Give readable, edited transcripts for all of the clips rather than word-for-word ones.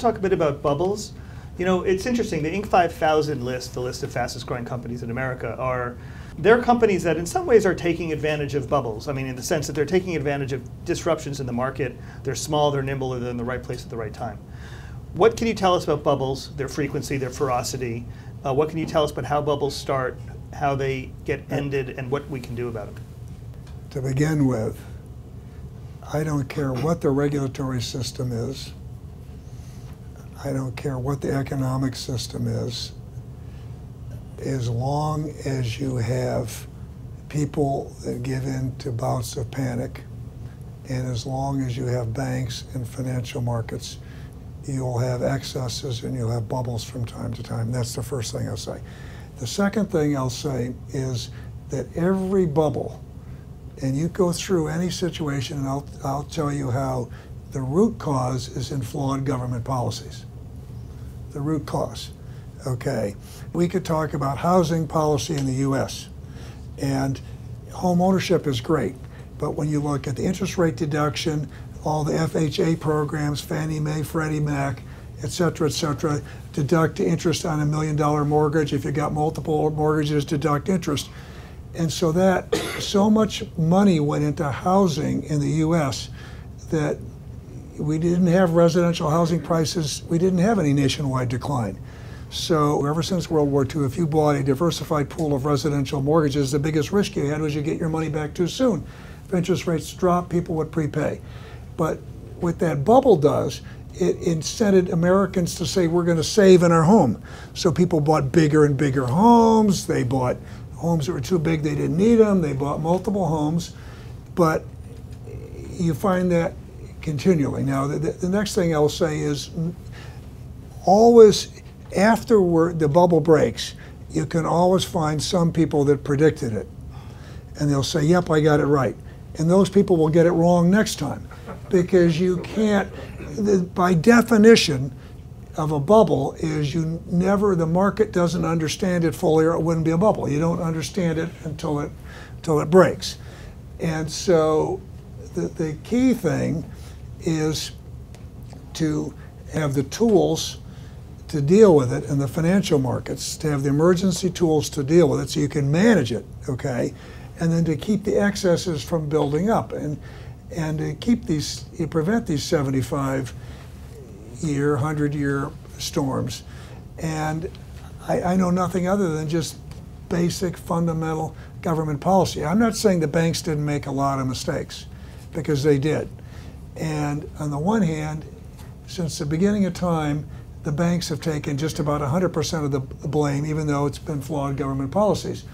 to talk a bit about bubbles. You know, it's interesting, the Inc. 5000 list, the list of fastest growing companies in America, they're companies that in some ways are taking advantage of bubbles. I mean, in the sense that they're taking advantage of disruptions in the market. They're small, they're nimble, they're in the right place at the right time. What can you tell us about bubbles, their frequency, their ferocity? What can you tell us about how bubbles start, how they get ended, and what we can do about them? To begin with, I don't care what the regulatory system is. I don't care what the economic system is. As long as you have people that give in to bouts of panic, and as long as you have banks and financial markets, you'll have excesses and you'll have bubbles from time to time. That's the first thing I'll say. The second thing I'll say is that every bubble, and you go through any situation and I'll tell you how the root cause is in flawed government policies. The root cause, okay? We could talk about housing policy in the US, and home ownership is great, but when you look at the interest rate deduction, all the FHA programs, Fannie Mae, Freddie Mac, et cetera, deduct interest on $1 million mortgage. If you got multiple mortgages, deduct interest. And so much money went into housing in the US that we didn't have residential housing prices, we didn't have any nationwide decline. So ever since World War II, if you bought a diversified pool of residential mortgages, the biggest risk you had was you get your money back too soon. If interest rates dropped, people would prepay. But what that bubble does, it incented Americans to say we're going to save in our home. So people bought bigger and bigger homes. They bought homes that were too big, they didn't need them. They bought multiple homes. But you find that continually. Now, the next thing I'll say is always after the bubble breaks, you can always find some people that predicted it. And they'll say, yep, I got it right. And those people will get it wrong next time. Because you can't, by definition of a bubble is the market doesn't understand it fully or it wouldn't be a bubble. You don't understand it until it breaks. And so the key thing is to have the tools to deal with it in the financial markets, to have the emergency tools to deal with it so you can manage it, okay? And then to keep the excesses from building up. And to keep you prevent these 75-year, 100-year storms. And I know nothing other than just basic fundamental government policy. I'm not saying the banks didn't make a lot of mistakes, because they did. And on the one hand, since the beginning of time, the banks have taken just about 100% of the blame, even though it's been flawed government policies.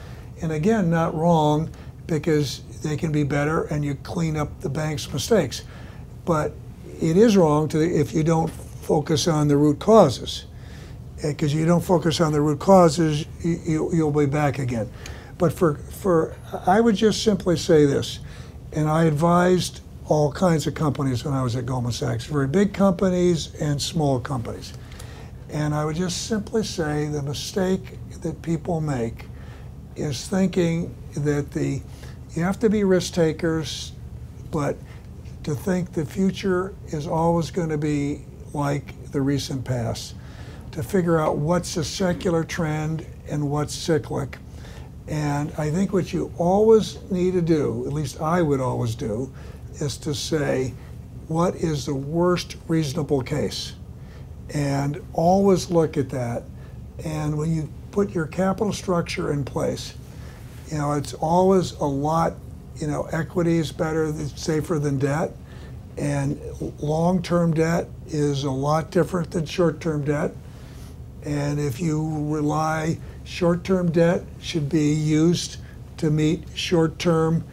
And again, not wrong, because they can be better and you clean up the bank's mistakes. But it is wrong if you don't focus on the root causes. Because you don't focus on the root causes, you'll be back again. But I would just simply say this, and I advised all kinds of companies when I was at Goldman Sachs, very big companies and small companies. And I would just simply say the mistake that people make is thinking that you have to be risk takers, but to think the future is always going to be like the recent past, to figure out what's a secular trend and what's cyclic. And I think what you always need to do, at least I would always do, is to say, what is the worst reasonable case? And always look at that. And when you put your capital structure in place, it's always a lot, equity is better, safer than debt. And long-term debt is a lot different than short-term debt. And if you short-term debt should be used to meet short-term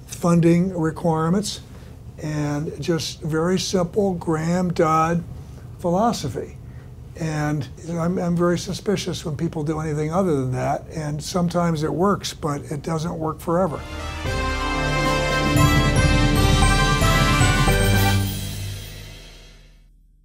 funding requirements, and just very simple Graham-Dodd philosophy. And I'm very suspicious when people do anything other than that, and sometimes it works, but it doesn't work forever.